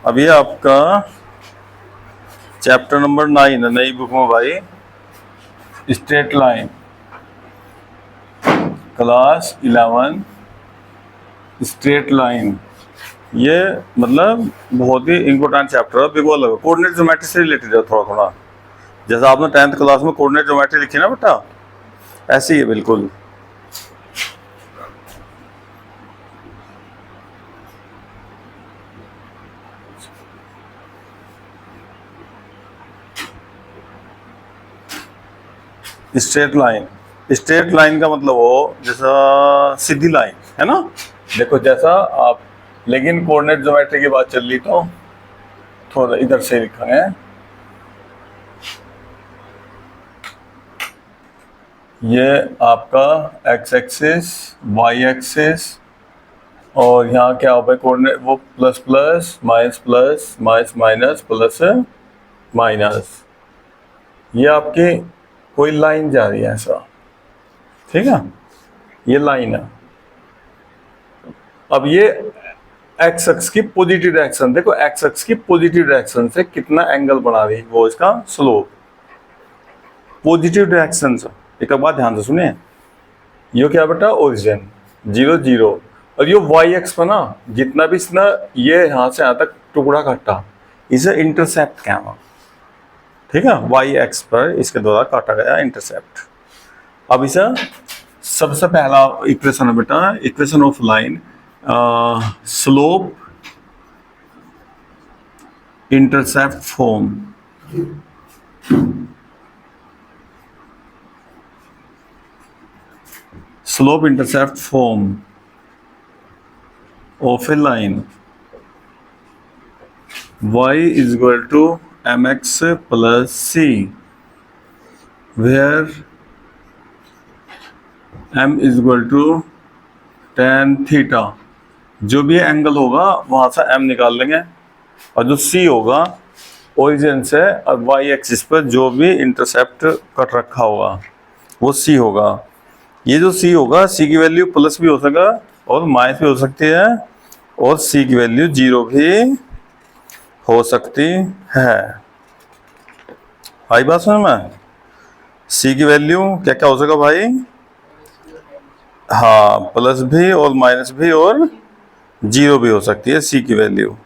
अब ये आपका चैप्टर नंबर 9 है नई बुक में भाई, straight line, class 11 straight line. ये मतलब बहुत ही इंपॉर्टेंट चैप्टर है, बिल्कुल अलग कोऑर्डिनेट ज्योमेट्री से रिलेटेड है थोड़ा थोड़ा। जैसा आपने 10th क्लास में कोऑर्डिनेट ज्योमेट्री लिखी ना बेटा, ऐसी है बिल्कुल। स्ट्रेट लाइन, स्ट्रेट लाइन का मतलब हो जैसा सीधी लाइन है ना। देखो जैसा आप, लेकिन कोऑर्डिनेट ज्योमेट्री की बात चल रही तो थोड़ा इधर से लिखा है। ये आपका एक्स एक्सिस, वाई एक्सिस, और यहाँ क्या होगा कोऑर्डिनेट, वो plus plus minus plus minus minus plus minus. ये आपकी कोई लाइन जा रही है ऐसा, ठीक है, ये लाइन है। अब ये एक्स एक्स की पॉजिटिव डायरेक्शन, देखो एक्स एक्स की पॉजिटिव डायरेक्शन से कितना एंगल बना रही है, वो इसका स्लोप। पॉजिटिव डायरेक्शन से एक बात ध्यान से सुनिए, ये क्या बेटा ओरिजिन 0 0, और ये वाई एक्स पर ना जितना भी इसने ये यहाँ से यहाँ तक टुकड़ा काटा, इसे इंटरसेप्ट कहना, ठीक है। वाई एक्स पर इसके द्वारा काटा गया इंटरसेप्ट। अब इसे सबसे पहला इक्वेशन है बेटा, equation of line, slope intercept form. Slope intercept form of A line y is equal to mx plus c, where m is equal to tan theta. जो भी एंगल होगा वहां से m निकाल लेंगे, और जो c होगा ओरिजिन से और y एक्सिस पर जो भी इंटरसेप्ट कट रखा होगा वो c होगा। ये जो c होगा, c की वैल्यू प्लस भी हो सकता और माइनस भी हो सकती है, और c की वैल्यू 0 भी हो सकती है। आई बात समझ में? c की वैल्यू क्या क्या हो सका भाई? हाँ, प्लस भी और माइनस भी और 0 भी हो सकती है c की वैल्यू।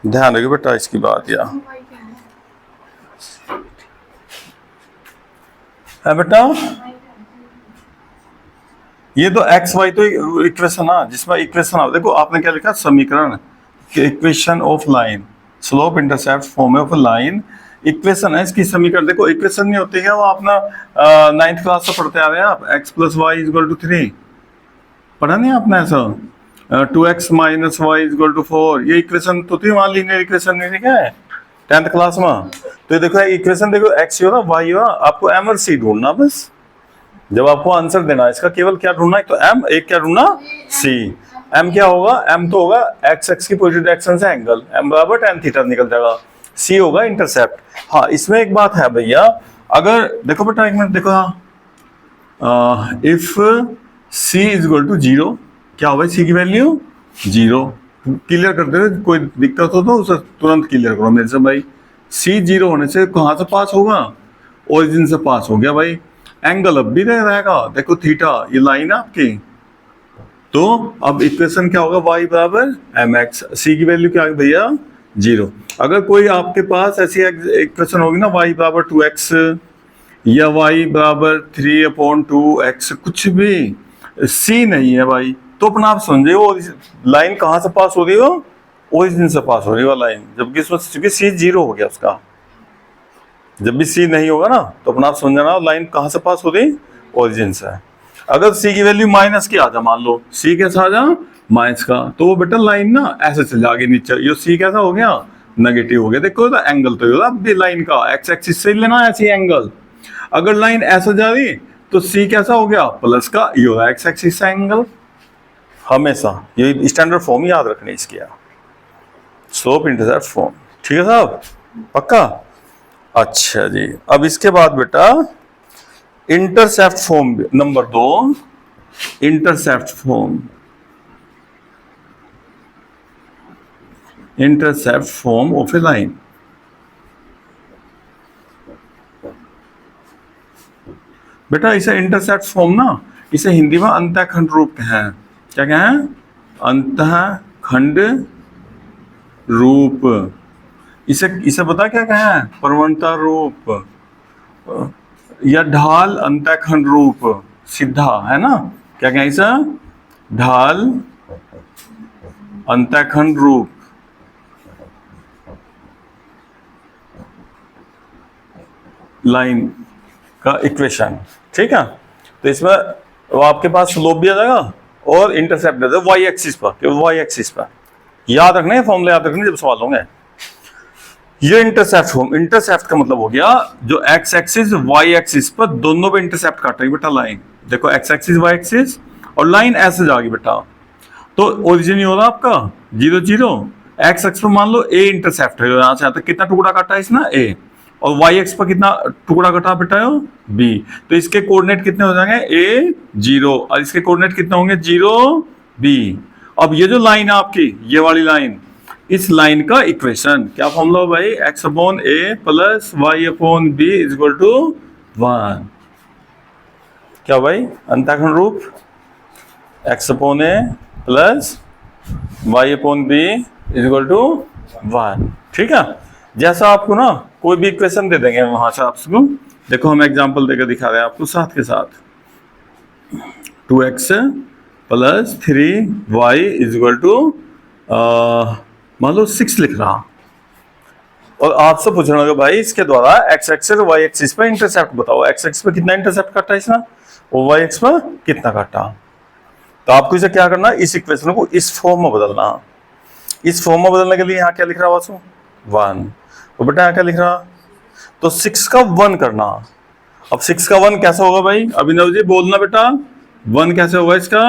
ध्यान रखिए बेटा इसकी बात। या है बेटा, ये तो एक्स वाई तो इक्वेशन है, जिसमें इक्वेशन देखो आपने क्या लिखा, समीकरण, equation of line, slope intercept form of line, equation है इसकी समीकरण। देखो इक्वेशन नहीं होती है वो अपना 9th क्लास से पढ़ते आ रहे हैं आप, x plus y is equal to 3, पढ़ा नहीं आपने ऐसा? 2x minus y is equal to 4, ये इक्वेशन तो थी वहां, लीनियर इक्वेशन नहीं लिखा है 10th क्लास में। तो ये देखो इक्वेशन, देखो x हो रहा y हो रहा, आपको m और c ढूंढना बस। जब आपको आंसर देना है इसका, केवल क्या ढूंढना है, तो m, एक क्या ढूंढना c। m क्या होगा, m तो होगा x एक्स की पॉजिटिव डायरेक्शन से एंगल, m बराबर tan थीटा निकल जाएगा, c होगा इंटरसेप्ट। हाँ, इसमें एक बात है भैया, अगर देखो बेटा एक मिनट देखो, हाँ, if c is equal to 0, क्या होगा c की वैल्यू 0। क्लियर करते हुए कोई दिक्कत हो तो उसे तुरंत क्लियर करो मेरे से भाई। c 0 होने से कहाँ से पास होगा, ओरिजिन से पास हो गया भाई। एंगल अब भी रहेगा, देखो थीटा, ये लाइन है आपकी। तो अब इक्वेशन क्या होगा, y बराबर mx, c की वैल्यू क्या है भैया 0। अगर कोई आपके पास ऐसी इक्वेशन होगी ना, y बराबर 2x या y बराबर 3/2x, कुछ भी c नहीं है भाई, तो अपना आप समझे वो लाइन कहाँ से पास हो रही हो, ओरिजिन से पास हो रही है लाइन, जबकि इसमें चूंकि c 0 हो गया उसका। जब भी c नहीं होगा ना तो अपना आप समझना लाइन कहाँ से पास हो रही, ओरिजिन से। अगर c की वैल्यू माइनस की आ जा, मान लो c कैसा आ जा माइनस का, तो वो बेटा लाइन ना ऐसे चले आगे नीचे, ये c कैसा हो गया नेगेटिव हो गया। देखो तो एंगल तो अब भी लाइन का एक्स एक्सिस से लेना है ऐसी एंगल। अगर लाइन ऐसा जा रही तो c कैसा हो गया प्लस का, ये हो रहा है एक्स एक्सिस से एंगल। हमेशा ये स्टैंडर्ड फॉर्म याद रखने इसकी, स्लोप इंटरसेप्ट फॉर्म, ठीक है साहब, पक्का? अच्छा जी, अब इसके बाद बेटा intercept form number 2, intercept form. Intercept form of A line. बेटा इसे इंटरसेप्ट फॉर्म ना, इसे हिंदी में अंतःखंड रूप कहें। क्या कहें? अंतःखंड रूप। इसे बता क्या कहें? प्रवणता रूप या ढाल अंतःखंड रूप, सीधा है ना। क्या कहें इसे? ढाल अंतःखंड रूप। लाइन का इक्वेशन, ठीक है। तो इसमें वो आपके पास स्लोप भी आ जाएगा और इंटरसेप्ट दे दो वाई एक्सिस पर, केवल वाई एक्सिस पर। याद रखना है फॉर्मूला, याद रखना जब सवाल होंगे। ये इंटरसेप्ट फॉर्म, इंटरसेप्ट का मतलब हो गया जो एक्स एक्सिस वाई एक्सिस पर दोनों पे इंटरसेप्ट काटेगी बेटा लाइन। देखो एक्स एक्सिस वाई एक्सिस और लाइन ऐसे जाएगी बेटा। तो ओरिजिन हो रहा आपका 0 0, एक्स एक्स पर मान लो ए इंटरसेप्ट है, यहां से यहाँ तक कितना टुकड़ा काटा है इसने? ए। और वाई एक्स पर कितना टुकड़ा कटा बेटा है? बी। तो इसके कोऑर्डिनेट कितने हो जाएंगे? ए 0 और इसके कोऑर्डिनेट कितने होंगे? 0 बी। अब ये जो लाइन है आपकी, ये वाली लाइन, इस लाइन का इक्वेशन क्या फॉर्मूला हो भाई? X upon a plus y upon b is equal to 1। क्या भाई? अंतःखंड रूप x upon a plus y upon b is equal to 1। ठीक है। जैसा आपको ना कोई भी इक्वेशन दे देंगे वहां से आपको, देखो हम एग्जांपल देकर दिखा रहे हैं आपको साथ के साथ। 2x plus 3y is equal to मान लो 6 लिख रहा, और आपसे पूछ रहा भाई इसके द्वारा एक्स एक्सिस और वाई एक्सिस पे इंटरसेप्ट बताओ। एक्स एक्सिस पे कितना इंटरसेप्ट काटा इसने और वाई एक्सिस पे कितना काटा। तो आपको इसे क्या करना, इस इक्वेशन को इस फॉर्म में बदलना। इस फॉर्म में बदलने के लिए यहाँ क्या लिख रहा वासु? 1। तो बेटा यहाँ क्या लिख रहा? तो 6 का 1 करना। अब 6 का 1 कैसा होगा भाई? अभिनव जी बोलना बेटा, 1 कैसे होगा इसका?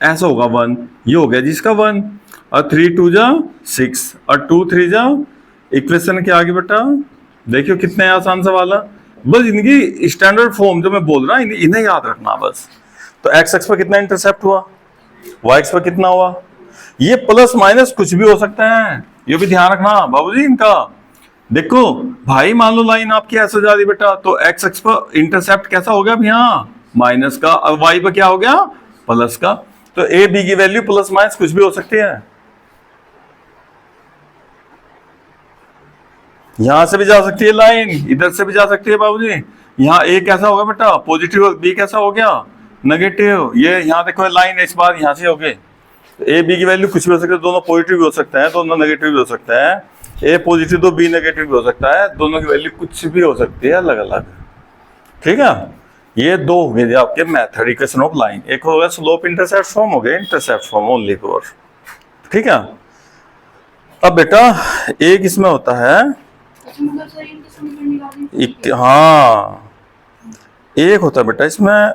ऐसा होगा 1, ये हो गया जी इसका 1, और 3 2 जा 6 और 2 3 जा। इक्वेशन क्या आगे बेटा? देखियो कितने आसान सवाल है। बस इनकी स्टैंडर्ड फॉर्म जो मैं बोल रहा हूँ इन्हें याद रखना बस। तो एक्स एक्स पर कितना इंटरसेप्ट हुआ, वाई एक्स पर कितना हुआ। ये प्लस माइनस कुछ भी हो सकता है, ये भी ध्यान रखना बाबूजी इनका। देखो भाई मान लो लाइन आपकी ऐसे जा रही बेटा, तो एक्स एक्स पर इंटरसेप्ट कैसा हो गया भैया? माइनस का, और वाई पर क्या हो गया? प्लस का। तो ए बी की वैल्यू प्लस माइनस कुछ भी हो सकती है। यहां से भी जा सकती है लाइन, इधर से भी जा सकती है बाबूजी। यहाँ ए कैसा होगा बेटा? पॉजिटिव, और बी कैसा हो गया? नेगेटिव। ये यहाँ देखो लाइन इस बार यहाँ से हो गई। ए बी की वैल्यू कुछ भी हो सकती है, दोनों पॉजिटिव भी हो सकते हैं, दोनों नेगेटिव भी हो सकता है। ए पॉजिटिव तो बी नेगेटिव भी हो सकता है, दोनों की वैल्यू कुछ भी हो सकती है अलग अलग। ठीक है। ये दो हो गए आपके मेथड इक्वेशन ऑफ लाइन। एक हो गया स्लोप इंटरसेप्ट फॉर्म, हो गया इंटरसेप्ट फॉर्म ओनली फॉर। ठीक है। अब बेटा एक इसमें होता है हाँ, एक होता है बेटा इसमें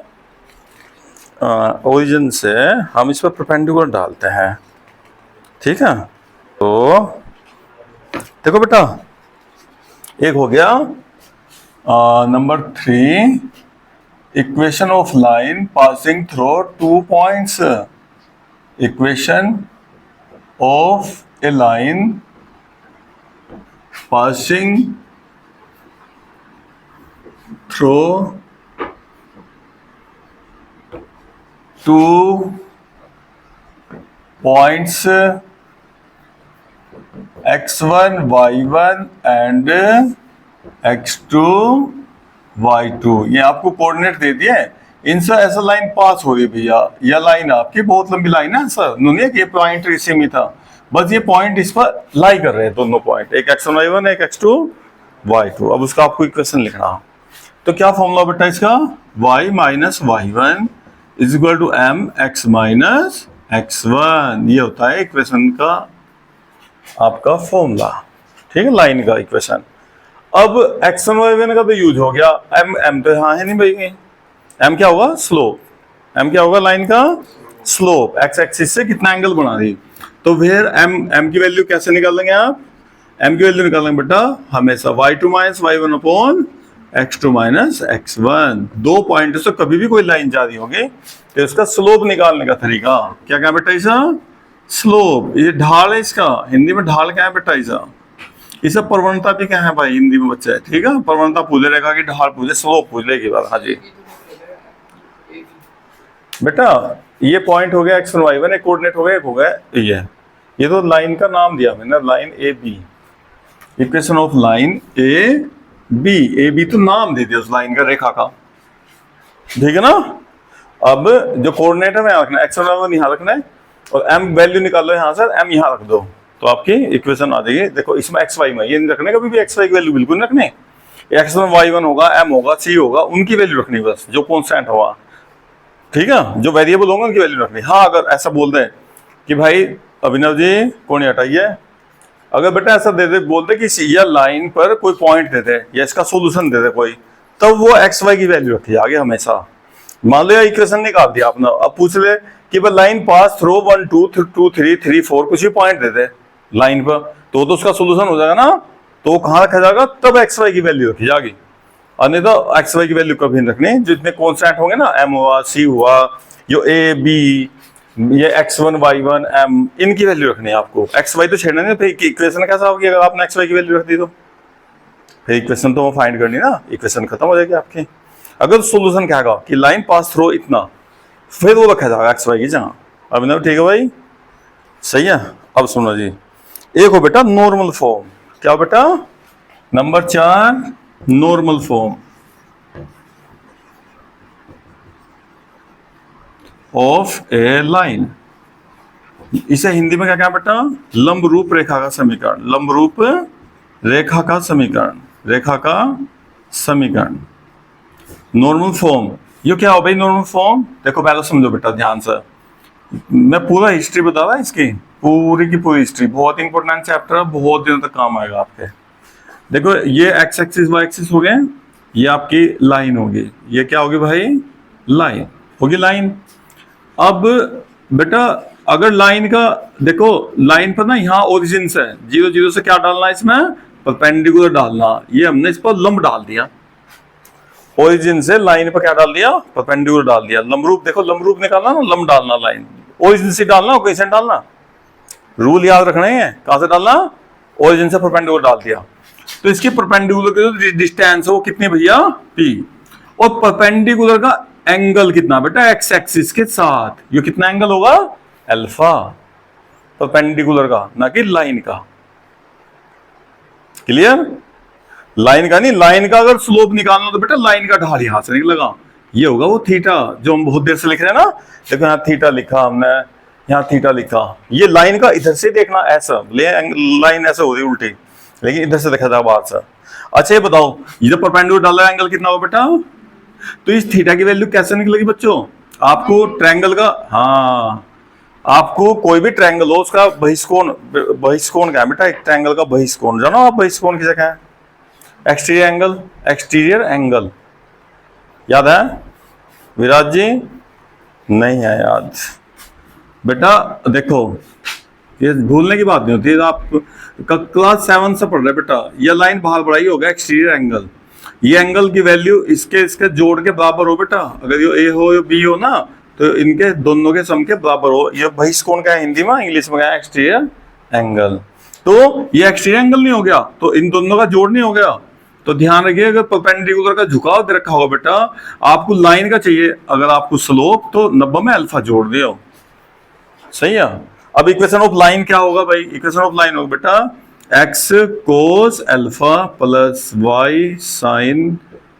ओरिजिन से हम इस पर परपेंडिकुलर डालते हैं। ठीक है। तो देखो बेटा एक हो गया number 3, equation of line passing through 2 points. Equation of A line passing through 2 points x1 y1 and x2 y2। ये आपको कोऑर्डिनेट दे दिए, इनसे ऐसा लाइन पास हो रही है भैया। यह लाइन आपकी बहुत लंबी लाइन है सर, नहीं है कि ये पॉइंट इसी में था, बस ये पॉइंट इस पर लाई कर रहे हैं दोनों पॉइंट, एक x1 y1 एक x2 y2। अब उसका आपको इक्वेशन लिखना। तो क्या फॉर्मूला बेटा इसका? y minus y1 is equal to m x minus x1। ये होता है इक्वेशन का आपका फॉर्मूला। ठीक है, लाइन का इक्वेशन। अब x1 y1 का तो यूज हो गया, m तो यहाँ है नहीं भाई। m क्या होगा? स्लोप। m क्या होगा? लाइन का स्लोप। x एक्सिस से कितना एंगल बना रही। तो फिर m की वैल्यू कैसे निकालेंगे आप? m की वैल्यू निकालेंगे बेटा हमेशा y2 minus y1 upon x2 minus x1। दो पॉइंट से कभी भी कोई लाइन जा रही होगी तो उसका स्लोप निकालने का तरीका क्या क्या बेटा? ऐसा स्लोप, ये ढाल है इसका, हिंदी में ढाल क्या है बेटा इसका, इसे प्रवणता भी क्या है भाई हिंदी में बच्चा है, ठीक है। प्रवणता पूछ लेगा कि ढाल पूछ ले, स्लोप पूछ ले की बात। हाँ जी बेटा, ये पॉइंट हो गया x1 y1, एक कोऑर्डिनेट हो गया, एक हो गया ये तो लाइन का नाम दिया मैंने, line A B, equation of line A B तो नाम दे दिया उस लाइन का, रेखा का, ठीक है ना। अब जो कोऑर्डिनेट है यहाँ रखना है, x1 y1 यहाँ रखना है, और m वैल्यू निकाल लो यहाँ से, m यहाँ रख दो, तो आपकी इक्वेशन आ जाएगी। देखो इसमें x y में ये नहीं रखने, कभी भी x y की वैल्यू बिल्कुल नहीं रखने, x1 y1 होगा, m होगा, c होगा, उनकी वैल्यू रखनी बस, जो कॉन्स्टेंट होगा, ठीक है, जो वेरिएबल होंगे उनकी वैल्यू रखनी। हाँ अगर ऐसा बोल दें कि भाई अभिनव जी कौन हटाइए, अगर बेटा ऐसा दे दे, बोलते कि या लाइन पर कोई पॉइंट दे दे या इसका सोल्यूशन दे दे कोई, तब वो एक्स वाई की वैल्यू रखी आगे हमेशा। मान लो इक्वेशन निकाल दिया आपने, अब पूछ ले कि भाई लाइन पास थ्रू 1 2 2 3 3 4 कुछ भी पॉइंट दे दे लाइन पर, तो उसका सोल्यूशन हो जाएगा ना, तो कहाँ रखा जाएगा, तब एक्स वाई की वैल्यू रखी जाएगी, और नहीं तो एक्स वाई की वैल्यू कभी नहीं रखनी। जितने कॉन्स्टेंट होंगे ना, एम हुआ, सी हुआ, जो ए बी, ये x1 y1 m, इनकी वैल्यू रखनी है आपको, x y तो छेड़ना नहीं, फिर इक्वेशन कैसा होगी अगर आपने x y की वैल्यू रख दी तो, फिर इक्वेशन तो फाइंड करनी ना, इक्वेशन खत्म हो जाएगी आपकी। अगर सोल्यूशन क्या होगा कि लाइन पास थ्रू इतना, फिर वो रखा जाएगा x y की जगह। अब ना ठीक है भाई, सही है। अब सुनो जी, एक हो बेटा नॉर्मल फॉर्म, क्या बेटा, number 4 normal form of A line, इसे हिंदी में क्या क्या बेटा, लंबरूप रेखा का समीकरण, लंबरूप रेखा का समीकरण, रेखा का समीकरण, नॉर्मल फॉर्म। ये क्या हो भाई नॉर्मल फॉर्म, देखो पहले समझो बेटा ध्यान से, मैं पूरा हिस्ट्री बता रहा इसकी, पूरी की पूरी हिस्ट्री, बहुत इंपॉर्टेंट चैप्टर है, बहुत दिनों तक काम आएगा आपके। देखो ये एक्स एक्सिस वाई एक्सिस हो गए, ये आपकी लाइन होगी, ये क्या होगी भाई, लाइन होगी लाइन। अब बेटा अगर लाइन का देखो, लाइन पर ना यहाँ ओरिजिन से 0 0 से क्या डालना है इसमें, परपेंडिकुलर डालना, ये हमने इस पर लंब डाल दिया, ओरिजिन से लाइन पर क्या डाल दिया, परपेंडिकुलर डाल दिया। लंबरूप देखो, लंबरूप निकालना ना, लंब डालना, लाइन ओरिजिन से डालना और कहीं से डालना, रूल याद रखना है, कहां से डालना, ओरिजिन से परपेंडिकुलर डाल दिया, तो इसकी परपेंडिकुलर की जो डिस्टेंस है वो कितनी भैया, p, और परपेंडिकुलर का एंगल कितना बेटा, एक्स एक्सिस के साथ, ये कितना एंगल होगा, अल्फा, परपेंडिकुलर का, ना कि लाइन का। क्लियर, लाइन का नहीं, लाइन का अगर स्लोप निकालना तो बेटा लाइन का ढाल यहां से निकलेगा, ये होगा वो थीटा, जो हम बहुत देर से लिख रहे हैं ना, देखो यहाँ थीटा लिखा हमने, यहाँ थीटा लिखा, ये लाइन का इधर से देखना ऐसा, लाइन ऐसे हो रही उल्टी, लेकिन इधर से देखा था बाहर से। अच्छा ये बताओ, ये जो परपेंडिकुलर डाला एंगल कितना हो बेटा, तो इस थीटा की वैल्यू कैसे निकलेगी बच्चों, आपको ट्रायंगल का, हाँ आपको कोई भी ट्रायंगल हो उसका बहिष्कोण, बहिष्कोण क्या है बेटा, एक ट्रायंगल का बहिष्कोण, जानो आप बहिष्कोण की जगह है, एक्सटीरियर एंगल, एक्सटीरियर एंगल याद है विराज जी, नहीं है याद बेटा। देखो ये भूलने की बात नहीं होती, आप क्लास 7 से पढ़ रहे बेटा, ये लाइन बाहर बढ़ाई होगा एक्सटीरियर एंगल, ये एंगल की वैल्यू इसके इसके जोड़ के बराबर हो बेटा, अगर ये ए हो या बी हो ना, तो इनके दोनों के सम के बराबर हो। ये बहिष्कोण का है हिंदी में, इंग्लिश में क्या है, एक्सटीरियर एंगल। तो ये एक्सटीरियर एंगल नहीं हो गया तो इन दोनों का जोड़ नहीं हो गया, तो ध्यान रखिए अगर परपेंडिकुलर का झुकाव दे रखा होगा बेटा, आपको लाइन का चाहिए, अगर आपको स्लोप तो 90 में अल्फा जोड़ दियो, सही है। अब इक्वेशन ऑफ लाइन क्या होगा भाई, इक्वेशन ऑफ लाइन होगा बेटा x cos alpha plus y sin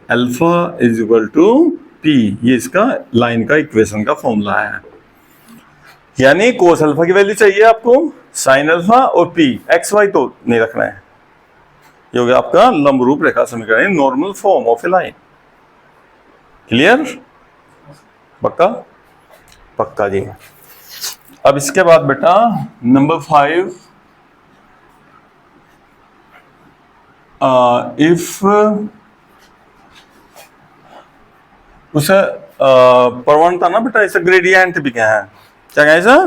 alpha is equal to p, ये इसका लाइन का इक्वेशन का फॉर्मूला है, यानी cos अल्फा की वैल्यू चाहिए आपको, sin अल्फा और p, x y तो नहीं रखना है, ये हो गया आपका लंबरूप रेखा समीकरण, normal form of A line. Clear, पक्का, पक्का जी। अब इसके बाद बेटा नंबर 5, इफ उसे प्रवणता ना बेटा, इसे ग्रेडियंट भी क्या है, क्या कहें इसे,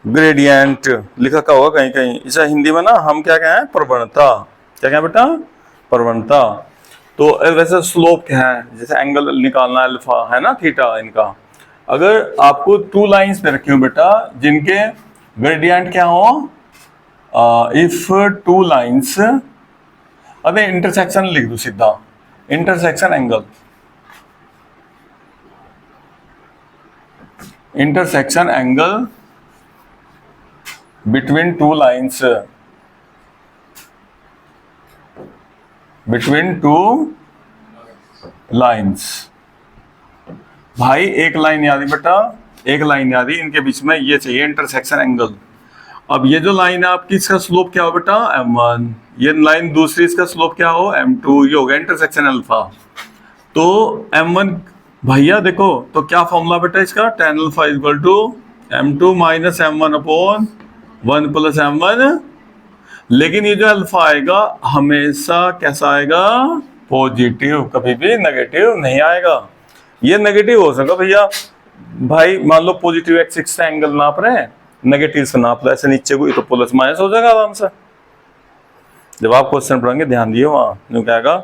ग्रेडियंट लिखा का होगा कहीं कहीं, इसे हिंदी में ना हम क्या कहें, प्रवणता, क्या कहें बेटा, प्रवणता। तो वैसे स्लोप क्या है, जैसे एंगल निकालना अल्फा है ना, थीटा, इनका अगर आपको 2 लाइंस दे रखी हो बेटा, जिनके ग्रेडियंट क्या हो, इफ टू लाइन्स, अरे इंटरसेक्शन लिख दो सीधा, intersection angle, intersection angle between two lines, between two lines. भाई एक लाइन याद है बेटा, एक लाइन याद है, इनके बीच में ये चाहिए इंटरसेक्शन एंगल। अब ये जो लाइन है आपकी, इसका स्लोप क्या हो बेटा, m1, ये लाइन दूसरी, इसका स्लोप क्या हो, m2, ये हो गया इंटरसेक्शन अल्फा। तो m1 भैया देखो, तो क्या फॉर्मूला बेटा इसका, tan alpha equal to m2 minus m1 upon 1 plus m1। लेकिन ये जो अल्फा आएगा हमेशा कैसा आएगा, पॉजिटिव, कभी भी नेगेटिव नहीं आएगा। ये नेगेटिव हो सकता भैया, भाई मान लो पॉजिटिव एक्सिस से एंगल नाप रहे हैं, नेगेटिव से नाप लो ऐसे नीचे को, तो प्लस माइनस हो जाएगा आराम से। जब आप क्वेश्चन पढ़ेंगे ध्यान दिए, वहां जो कहेगा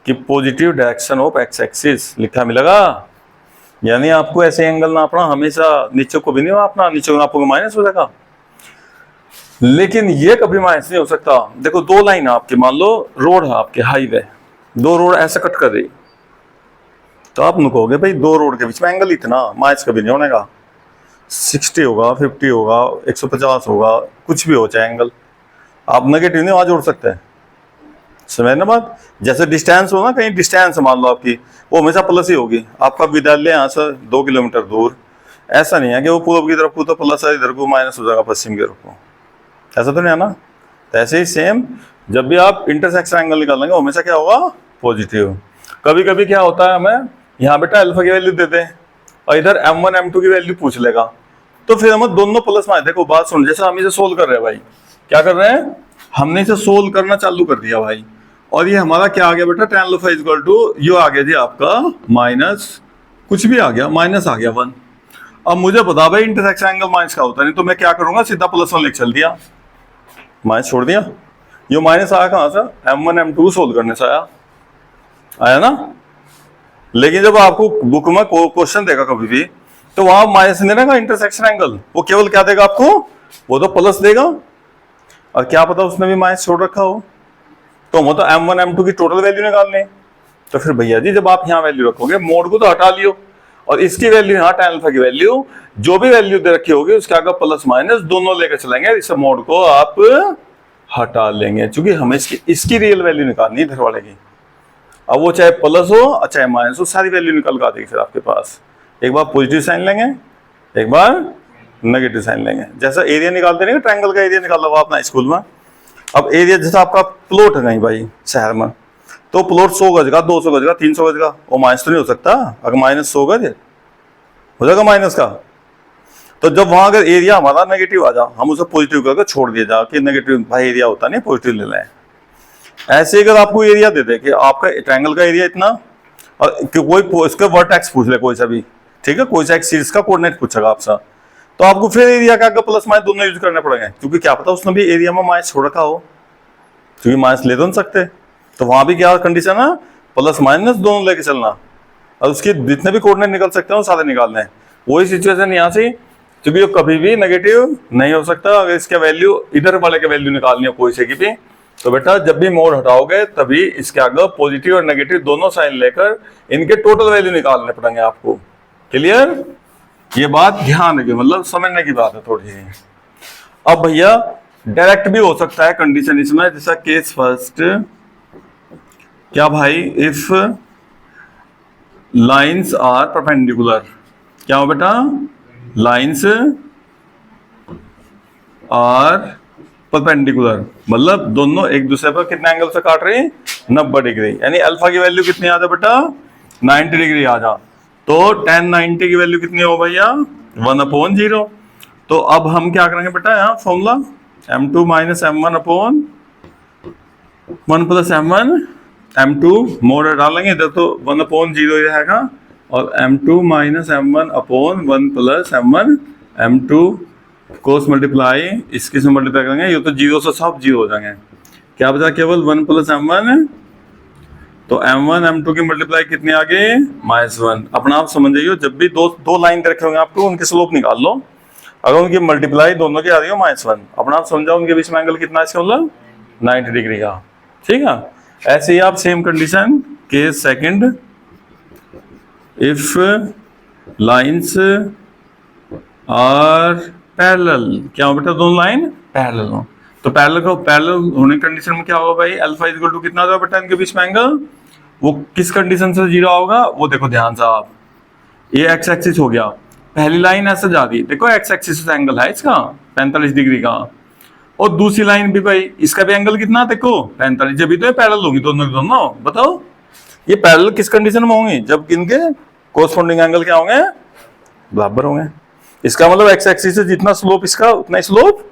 कि positive direction of x axis लिखा मिलेगा, यानी आपको ऐसे एंगल नापना, हमेशा नीचे को भी नहीं नापना, नीचे को नापोगे माइनस हो जाएगा। लेकिन ये कभी माइनस नहीं हो सकता। देखो दो लाइन आपके, मान लो रोड है आपके, हाईवे, दो रोड ऐसे कट कर रही, तो आप कहोगे भाई दो रोड के बीच में एंगल इतना, माइनस कभी नहीं होने का, 60 होगा, 50 होगा, 150 होगा, कुछ भी हो चाहे एंगल, आप नेगेटिव नहीं वहां जोड़ सकते हैं। समझ ना बात, जैसे डिस्टेंस हो ना, कहीं डिस्टेंस मान लो आपकी, वो हमेशा प्लस ही होगी। आपका विद्यालय यहाँ से 2 किलोमीटर दूर, ऐसा नहीं है कि वो पूर्व की तरफ को तो प्लस है, इधर को माइनस हो जाएगा पश्चिम की तरफ को, ऐसा तो नहीं है ना। तो ऐसे ही सेम, जब भी आप इंटरसेक्शन एंगल निकालेंगे हमेशा क्या होगा, पॉजिटिव। कभी कभी क्या होता है, हमें यहाँ बेटा अल्फा की वैल्यू देते हैं और इधर m1 m2 की वैल्यू पूछ लेगा, तो फिर हम दोनों प्लस में, देखो बात सुन, जैसे हम इसे सोल्व कर रहे हैं भाई, क्या कर रहे हैं, हमने इसे सोल्व करना चालू कर दिया भाई, और ये हमारा क्या आ गया बेटा, tan अल्फा इक्वल टू ये आ गया जी आपका माइनस, कुछ भी आ गया, माइनस आ गया 1। अब मुझे बता भाई इंटरसेक्शन एंगल माइनस का होता नहीं, तो मैं क्या करूंगा, सीधा +1 लिख चल दिया, माइनस छोड़ दिया। ये माइनस आया कहां से, m1 m2 सोल्व करने से आया ना। लेकिन जब आपको बुक में क्वेश्चन देगा कभी भी, तो वहां माइनस नहीं देगा इंटरसेक्शन एंगल, वो केवल क्या देगा आपको, वो तो प्लस देगा, और क्या पता उसने भी माइनस छोड़ रखा हो, तो वो तो m1 m2 की टोटल वैल्यू निकालने। तो फिर भैया जी जब आप यहाँ वैल्यू रखोगे, मोड को तो हटा लियो, और इसकी वैल्यू यहाँ tan अल्फा की वैल्यू, जो भी वैल्यू दे रखी होगी उसके आगे प्लस माइनस दोनों लेकर चलेंगे, इस मोड को आप हटा लेंगे, क्योंकि हमें इसकी रियल वैल्यू निकालनी है इधर वाले की। अब वो चाहे प्लस हो चाहे माइनस हो, सारी वैल्यू निकल कर आती फिर आपके पास। एक बार पॉजिटिव साइन लेंगे, एक बार नेगेटिव साइन लेंगे। जैसा एरिया निकालते नहीं, ट्रायंगल का एरिया निकाला हुआ अपना स्कूल में। अब एरिया जैसा आपका प्लॉट है कहीं भाई शहर में, तो प्लॉट 100 गज का, 200 गज का, 300 गज का, वो माइनस तो नहीं हो सकता। अगर माइनस 100 गज हो जाएगा माइनस का, तो जब वहां अगर एरिया हमारा नेगेटिव आ जा, हम उसे पॉजिटिव करके छोड़ दिया जा कि नेगेटिव भाई एरिया होता नहीं, पॉजिटिव ले लें। ऐसे अगर आपको एरिया दे दे कि आपका ट्रायंगल का एरिया इतना, और कोई इसका वर्टेक्स पूछ ले कोई सा भी, ठीक है, कोई सा एक सीरीज का कोऑर्डिनेट पूछेगा आपसे, तो आपको फिर एरिया का प्लस माइनस दोनों यूज करने पड़ेंगे, क्योंकि क्या पता उसने भी एरिया में माइनस छोड़ रखा हो, क्योंकि माइनस ले तो नहीं सकते। तो वहां भी क्या कंडीशन है, प्लस माइनस दोनों लेके चलना, और उसके जितने भी कोऑर्डिनेट निकल सकते हैं वो सारे निकालने हैं। वही सिचुएशन यहाँ से, क्योंकि ये कभी भी नेगेटिव नहीं हो सकता। अगर इसके वैल्यू इधर वाले के वैल्यू निकालनी है कोई से की भी, तो बेटा जब भी मोड हटाओगे तभी इसके आगे पॉजिटिव और नेगेटिव दोनों साइन लेकर इनके टोटल वैल्यू निकालने पड़ेंगे आपको। क्लियर, ये बात ध्यान रखिए, मतलब समझने की बात है थोड़ी सी। अब भैया डायरेक्ट भी हो सकता है कंडीशन इसमें, जैसा केस फर्स्ट, क्या भाई, इफ लाइन्स आर परपेंडिकुलर, क्या हो बेटा, लाइन्स आर परपेंडिकुलर, मतलब दोनों एक दूसरे पर कितने एंगल से काट रही, 90 डिग्री, यानी अल्फा की वैल्यू कितनी आ जा बेटा, 90 डिग्री आ जा। तो tan 90 की वैल्यू कितनी हो भैया, 1/0। तो अब हम क्या करेंगे बेटा, यहाँ formula m2 minus m1 upon 1 plus m1, m2 mode डालेंगे इधर, तो 1/0 रहेगा, और m2 minus m1 upon 1 plus m1, m2 कोस मल्टीप्लाई इसके से मल्टीप्लाई करेंगे, ये तो 0 से सब 0 हो जाएंगे, क्या बचा केवल 1 प्लस m1, तो m1 m2 की मल्टीप्लाई कितनी आ गई, -1। अपना आप समझ जाइए, जब भी दो लाइन रखे होंगे आपको, उनके स्लोप निकाल लो, अगर उनकी मल्टीप्लाई दोनों की आ रही हो -1, अपना आप समझाओ उनके बीच में एंगल कितना है, इसका मतलब 90 डिग्री का। ठीक है, ऐसे ही आप same condition case second, if lines are parallel, क्या हो बेटा, दोनों लाइन पैरेलल हो, तो पैरेलल होने की कंडीशन में क्या होगा भाई, अल्फा इक्वल टू कितना होगा बेटा इनके बीच में एंगल, वो किस कंडीशन से 0 होगा, वो देखो ध्यान से आप, ये एक्स एक्सिस हो गया, पहली लाइन ऐसे जा रही है, देखो एक्स एक्सिस से एंगल है इसका 45 डिग्री का, और दूसरी लाइन भी भाई इसका भी एंगल कितना देखो 45, जब भी तो ये पैरेलल होगी दोनों दोनों, बताओ ये पैरेलल किस कंडीशन में होंगे, जब इनके कोरस्पॉन्डिंग एंगल क्या होंगे, बराबर होंगे। इसका मतलब एक्स एक्सिस से जितना स्लोप इसका उतना ही स्लोप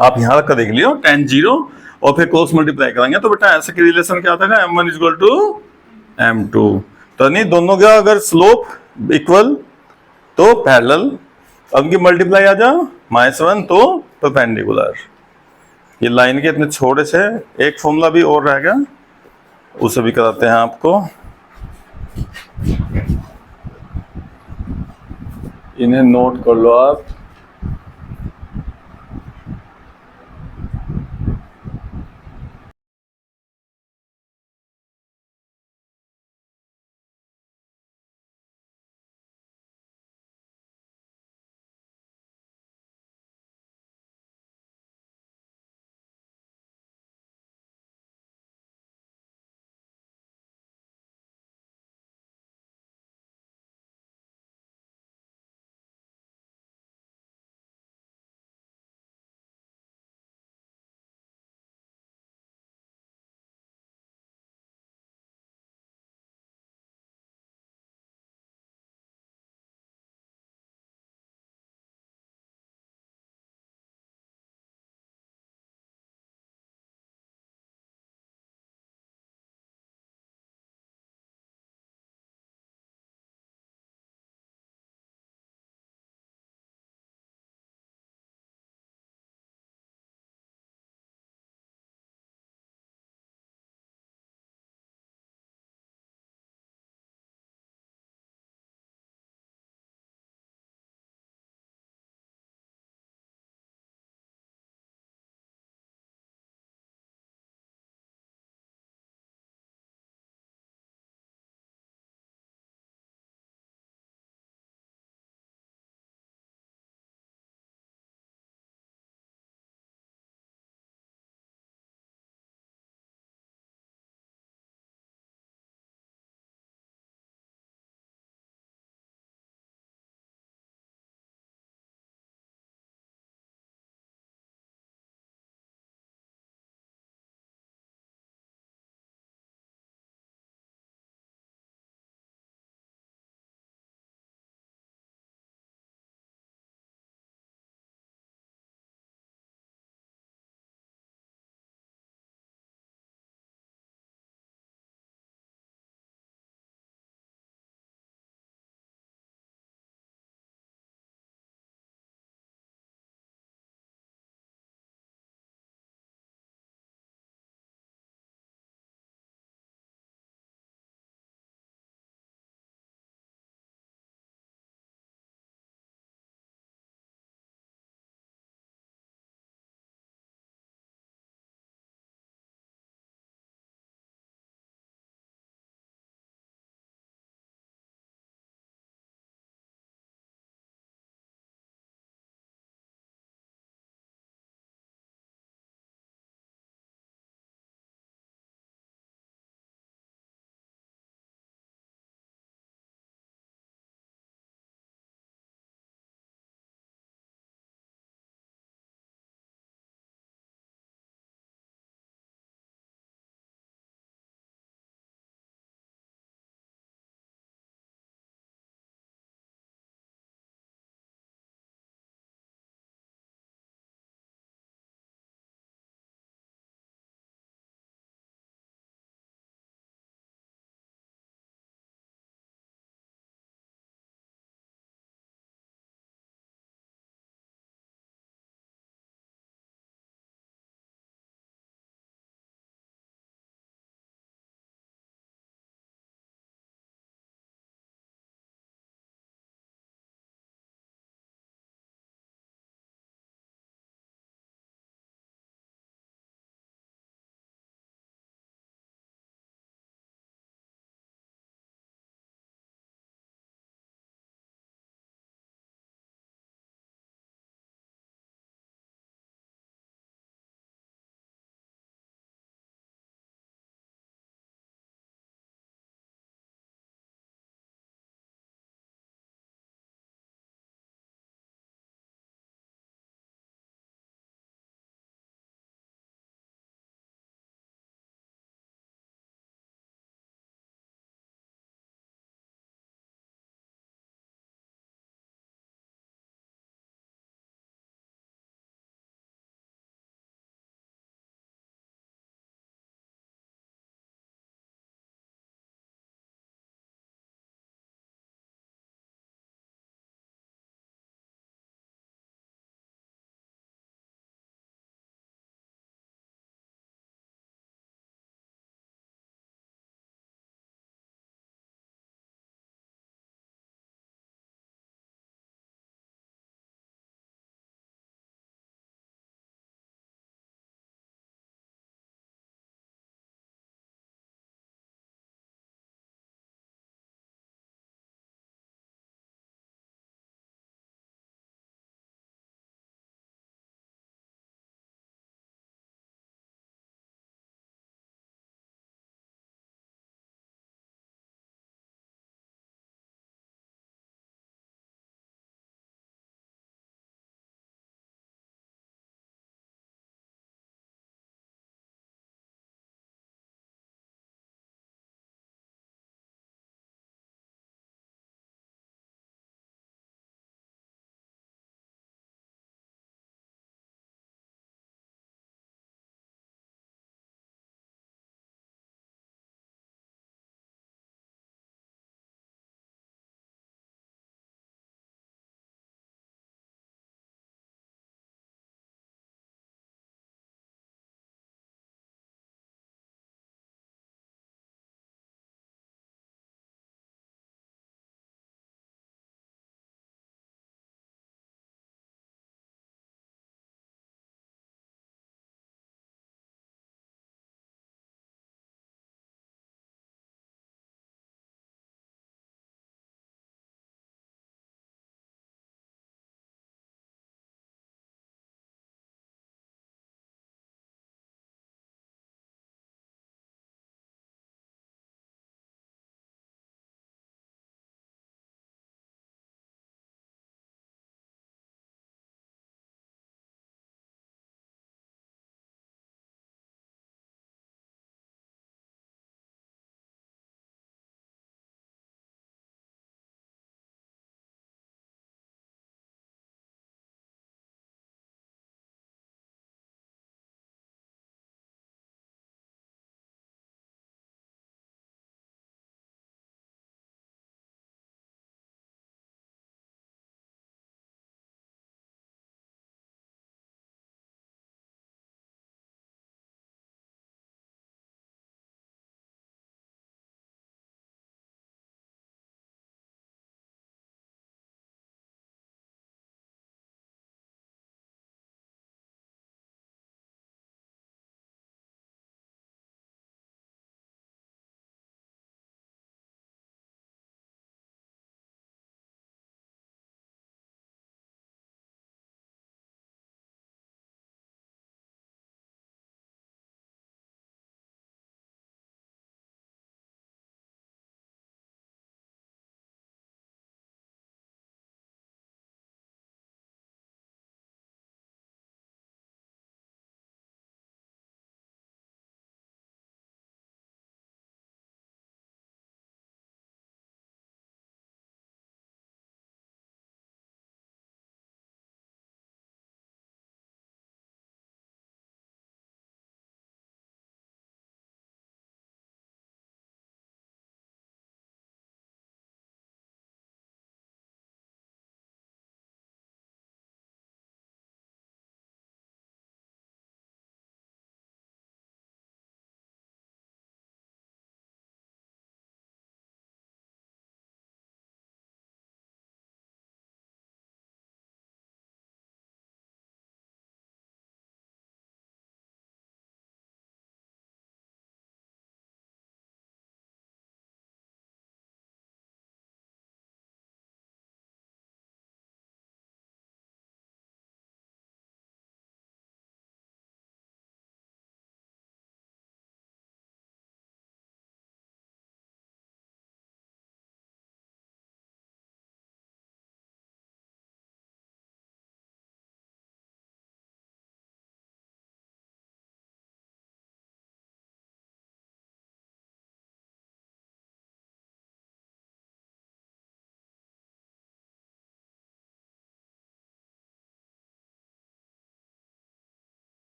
आप यहां रख कर देख लियो tan 0, और फिर क्रॉस मल्टीप्लाई करेंगे तो बेटा ऐसे की रिलेशन क्या आता है, m1 इक्वल टू m2, तो नहीं दोनों का अगर स्लोप इक्वल तो पैरेलल, अब इनकी मल्टीप्लाई आ जा -1 तो परपेंडिकुलर। ये लाइन के इतने छोटे से एक फॉर्मूला भी और रहेगा, उसे भी कराते हैं आपको, इन्हें नोट कर लो आप।